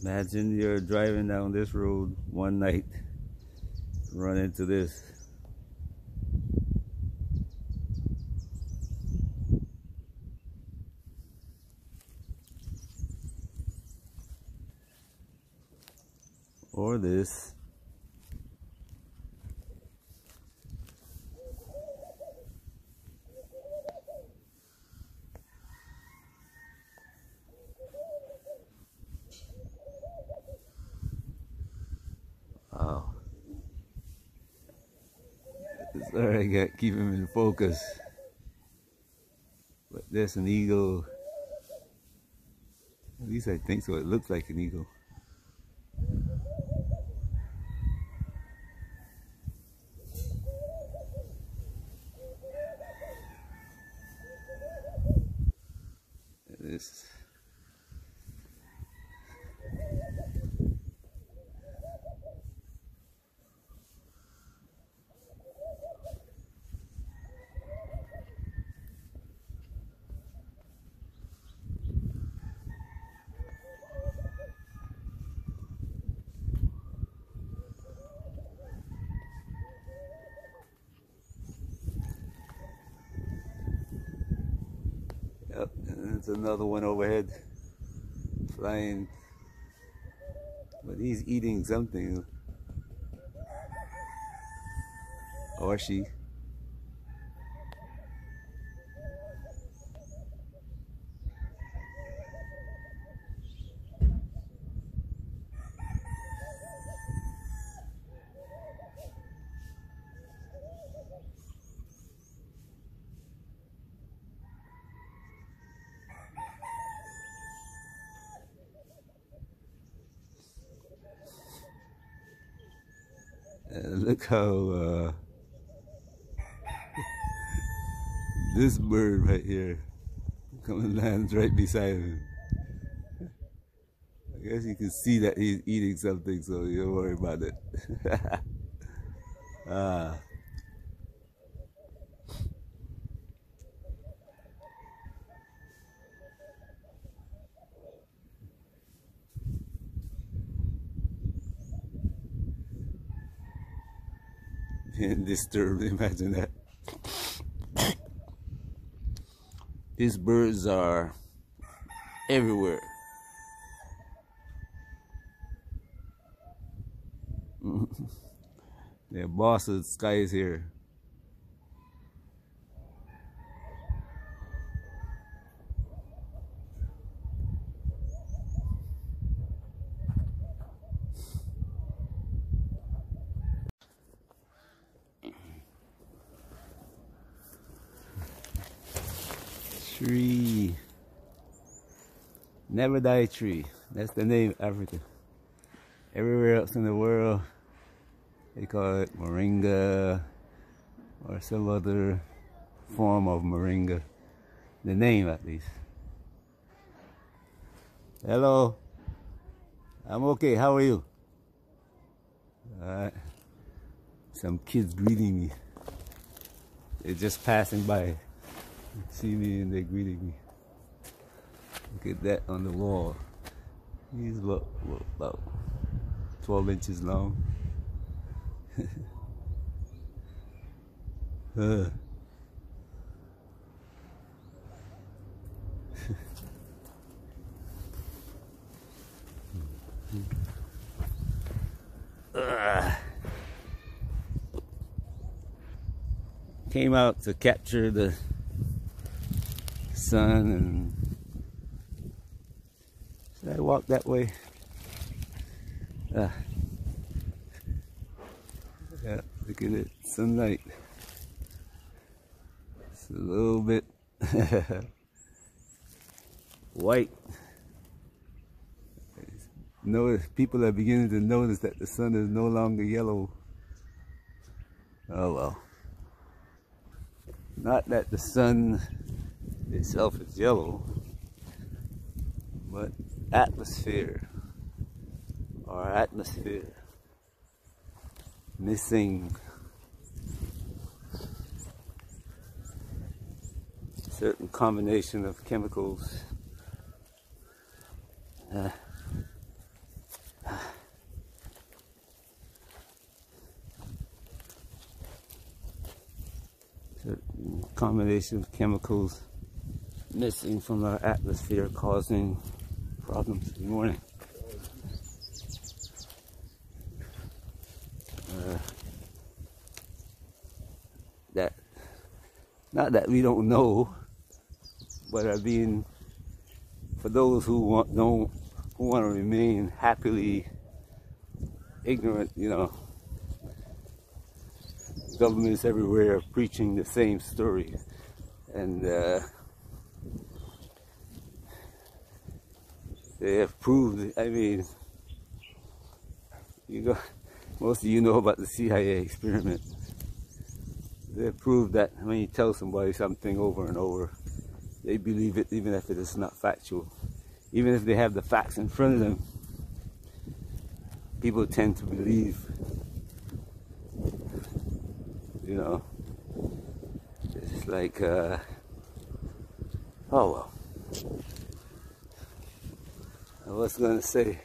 Imagine you're driving down this road one night, run into this. Or this. Wow. Sorry, I got keep him in focus. But there's an eagle. At least I think so. It looks like an eagle. It is. Yep, and there's another one overhead flying, but he's eating something, or she. Look how this bird right here comes and lands right beside him. I guess you can see that he's eating something, so you don't worry about it. Ah. Being disturbed, imagine that. These birds are everywhere. Their boss of the sky is here. Tree. Never die tree. That's the name of Africa. Everywhere else in the world, they call it moringa or some other form of moringa. The name, at least. Hello. I'm okay. How are you? Alright. Some kids greeting me. They're just passing by. See me and they're greeting me. Look at that on the wall. He's about 12 inches long. Came out to capture the sun, and should I walk that way? Yeah, look at it, sunlight. It's a little bit white. Notice, people are beginning to notice that the sun is no longer yellow. Oh well. Not that the sun itself is yellow, but atmosphere, or atmosphere missing certain combination of chemicals combination of chemicals missing from our atmosphere causing problems. Good morning. That, not that we don't know, but I mean, for those who want to remain happily ignorant, you know, governments everywhere are preaching the same story, and they have proved. I mean, most of you know about the CIA experiment. They proved that when you tell somebody something over and over, they believe it even if it is not factual. Even if they have the facts in front of them, people tend to believe, you know, it's like, oh well. I was going to say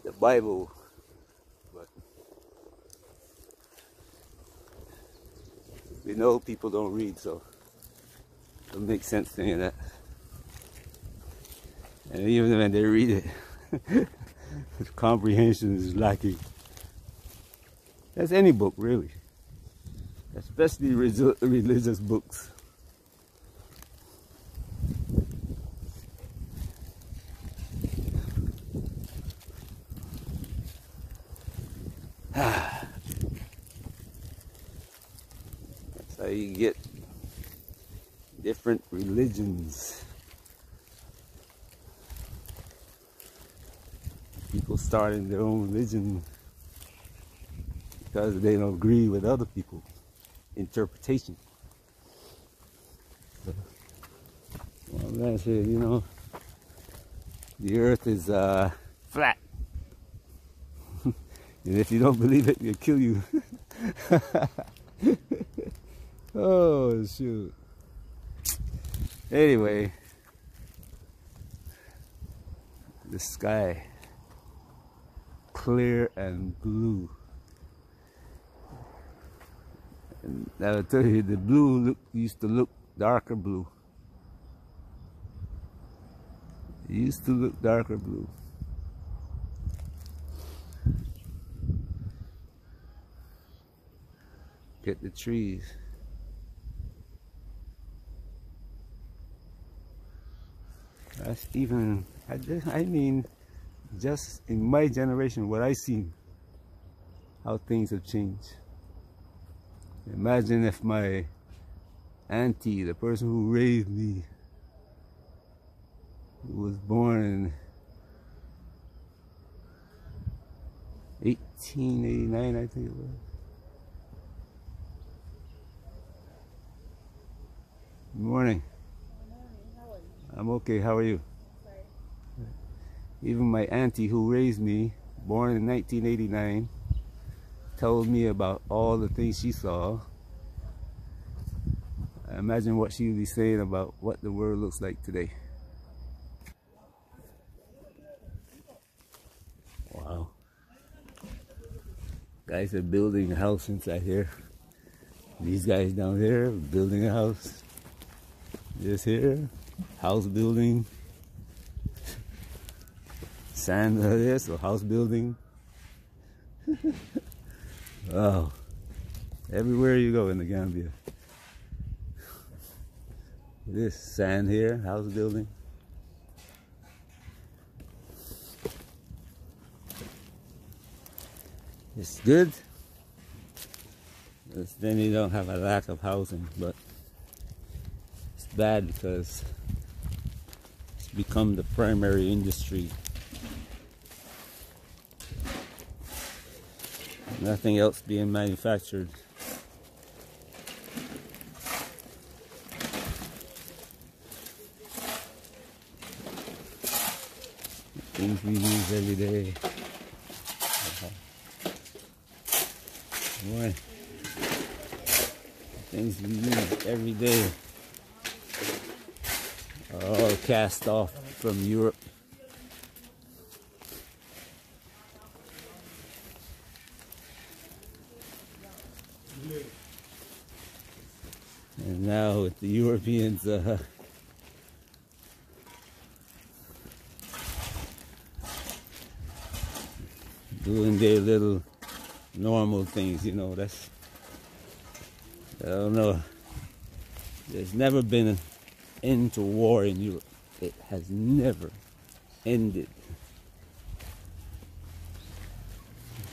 the Bible, but we know people don't read, so it don't make sense to any of that. And even when they read it, the comprehension is lacking. That's any book, really, especially religious books. That's how you get different religions. People starting their own religion because they don't agree with other people's interpretation. So, well, I'm gonna say, you know, the earth is flat. And if you don't believe it, it'll kill you. Oh, shoot. Anyway, the sky, clear and blue. And I'll tell you, the blue used to look darker blue. It used to look darker blue. Get the trees. That's even, I mean, just in my generation, what I seen, how things have changed. Imagine if my auntie, the person who raised me, who was born in 1889, I think it was. Good morning. Good morning. How are you? I'm okay. How are you? Sorry. Even my auntie who raised me, born in 1989, told me about all the things she saw. I imagine what she would be saying about what the world looks like today. Wow. Guys are building a house inside here. These guys down there are building a house. This here, house building. Sand there, so house building. Wow. Everywhere you go in the Gambia. This sand here, house building. It's good. Then you don't have a lack of housing, but it's bad because it's become the primary industry. Nothing else being manufactured. Things we use every day. Boy. Things we use every day are all cast off from Europe. now with the Europeans doing their little normal things, you know. That's, I don't know. There's never been an end to war in Europe. It has never ended.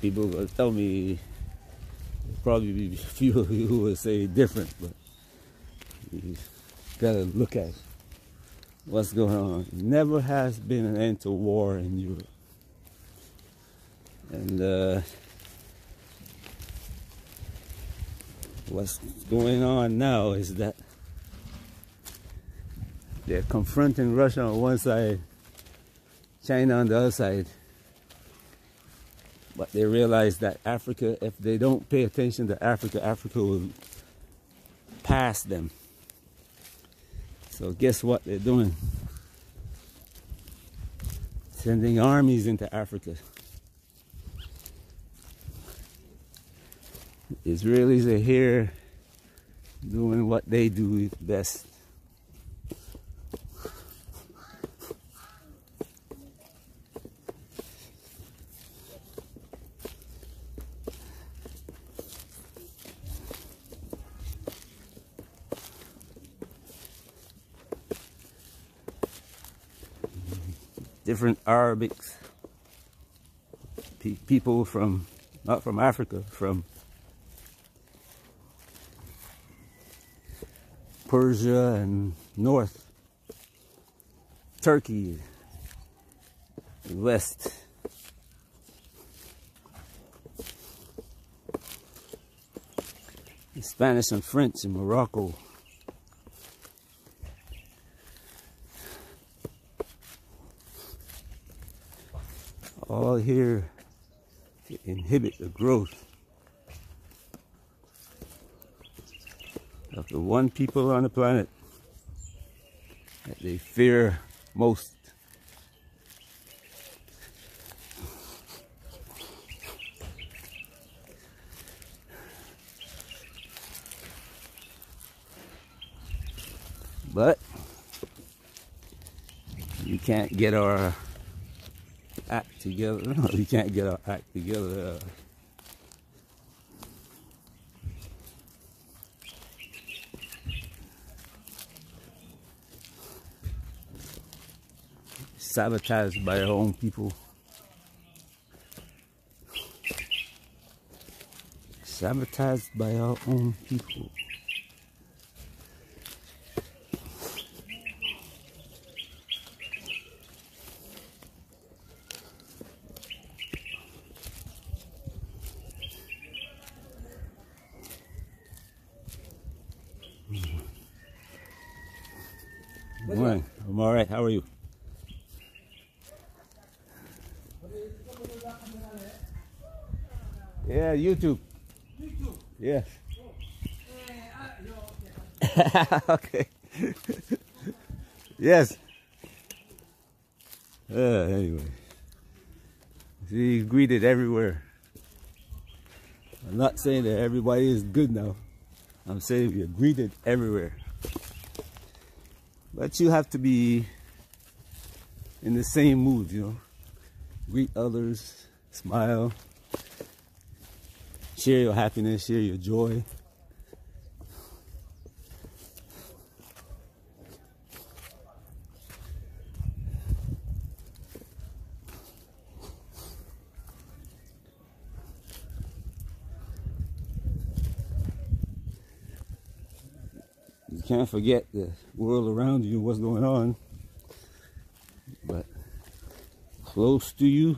People will tell me, probably be a few of you who will say different, but you gotta look at what's going on. Never has been an end to war in Europe. And what's going on now is that they're confronting Russia on one side, China on the other side. But they realize that Africa, if they don't pay attention to Africa, Africa will pass them. So guess what they're doing? Sending armies into Africa. Israelis are here doing what they do best. Different Arabics, people from, not from Africa, from Persia and North Turkey, West. Spanish and French in Morocco. All here to inhibit the growth of the one people on the planet that they fear most. But you can't get our act together. No, we can't get our act together. Sabotaged by our own people. Sabotaged by our own people. Good morning. I'm all right. How are you? Yeah, YouTube. YouTube? Yes. Okay. Yes. Anyway. He's greeted everywhere. I'm not saying that everybody is good now. I'm saying you're greeted everywhere. But you have to be in the same mood, you know. Greet others, smile, share your happiness, share your joy. You can't forget the world around you, what's going on, but close to you,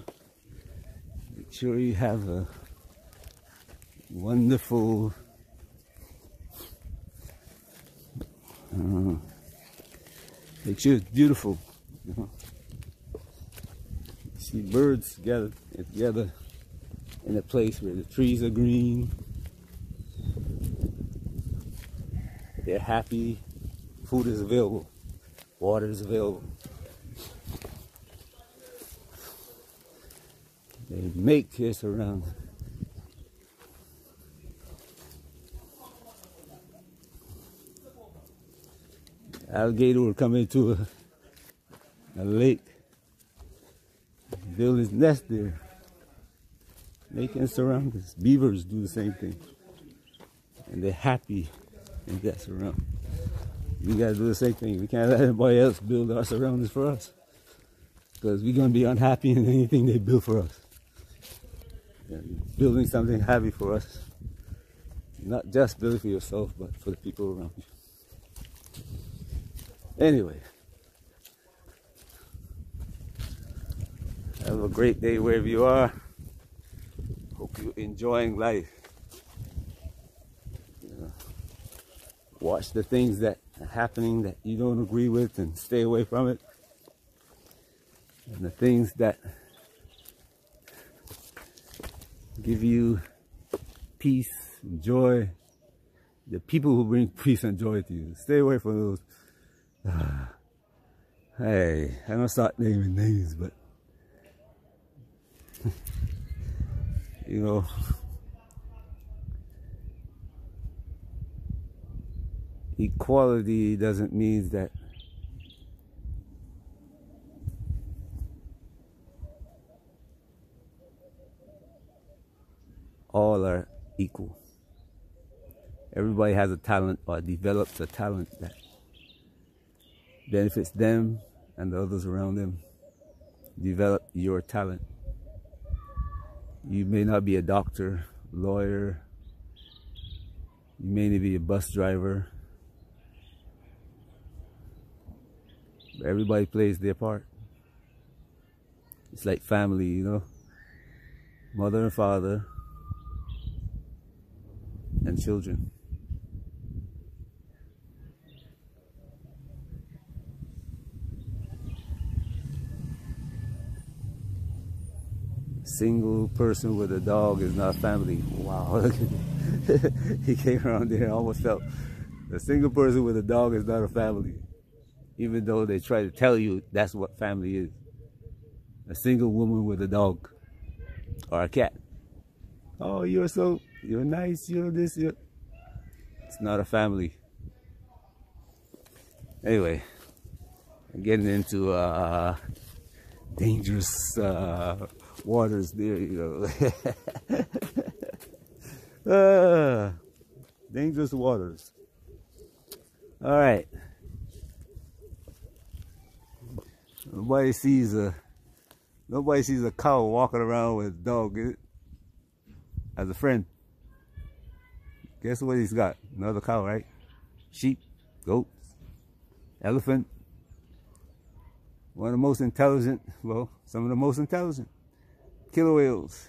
make sure you have a wonderful make sure it's beautiful, you know? See birds gathered together in a place where the trees are green. They're happy, food is available, water is available. They make this around. Alligator will come into a lake, build his nest there. They can surround us. Beavers do the same thing. And they're happy in that surround. We gotta do the same thing. We can't let anybody else build our surroundings for us. Because we're gonna be unhappy in anything they build for us. And building something happy for us. Not just building for yourself, but for the people around you. Anyway. Have a great day wherever you are. Hope you're enjoying life. Watch the things that are happening that you don't agree with and stay away from it. And the things that give you peace and joy, the people who bring peace and joy to you, stay away from those. Hey, I don't start naming names, but you know, equality doesn't mean that all are equal. Everybody has a talent or develops a talent that benefits them and the others around them. Develop your talent. You may not be a doctor, lawyer, you may not be a bus driver, but everybody plays their part. It's like family, you know, mother and father and children. Single person with a dog is not family. Wow, look at that. He came around there and almost felt a single person with a dog is not a family, even though they try to tell you that's what family is. A single woman with a dog or a cat. Oh, you're nice, you're this, you're... It's not a family. Anyway, I'm getting into dangerous waters there, you know. Dangerous waters. All right. Nobody sees a cow walking around with a dog as a friend. Guess what he's got? Another cow, right? Sheep, goats, elephant. One of the most intelligent, well, some of the most intelligent. Killer whales.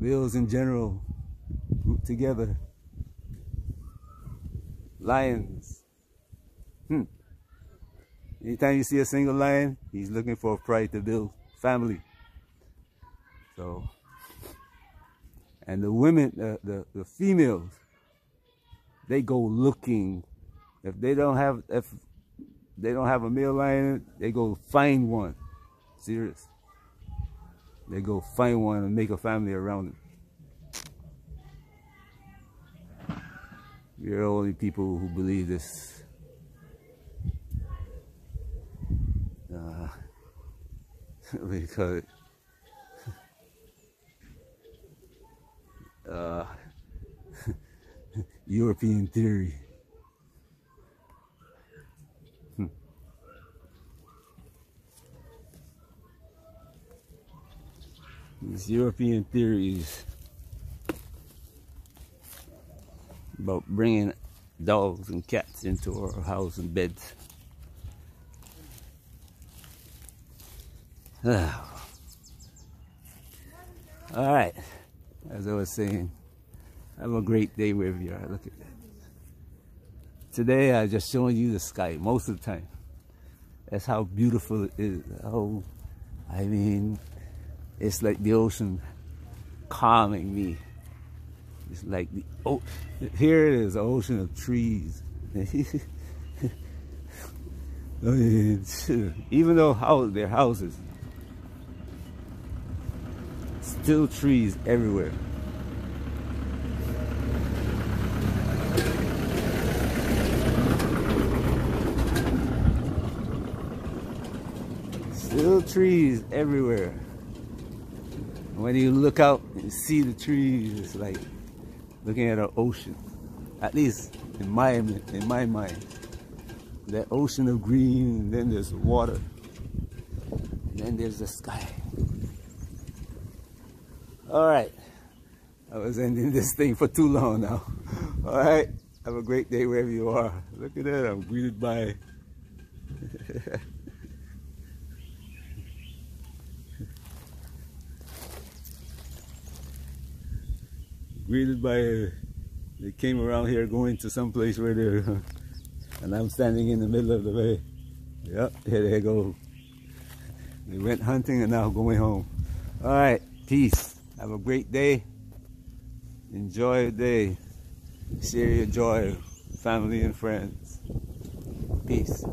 Whales in general, grouped together. Lions. Anytime you see a single lion, he's looking for a pride to build family. So, and the women, the females, they go looking. If they don't have a male lion, they go find one. Serious. They go find one and make a family around them. We're the only people who believe this. What do you call it? European theory. These European theories about bringing dogs and cats into our house and beds. All right, as I was saying, have a great day wherever you are. Look at that. Today I just showing you the sky most of the time. That's how beautiful it is. Oh, I mean, it's like the ocean calming me. It's like the here it is, an ocean of trees. Even though they're houses, still trees everywhere. trees everywhere. When you look out and see the trees, it's like looking at an ocean. At least in my mind. That ocean of green, and then there's water, and then there's the sky. Alright. I was ending this thing for too long now. Alright. Have a great day wherever you are. Look at that, I'm greeted by they came around here going to some place where they're and I'm standing in the middle of the way. Yep, here they go. They went hunting and now going home. Alright, peace. Have a great day. Enjoy your day. Share your joy with family and friends. Peace.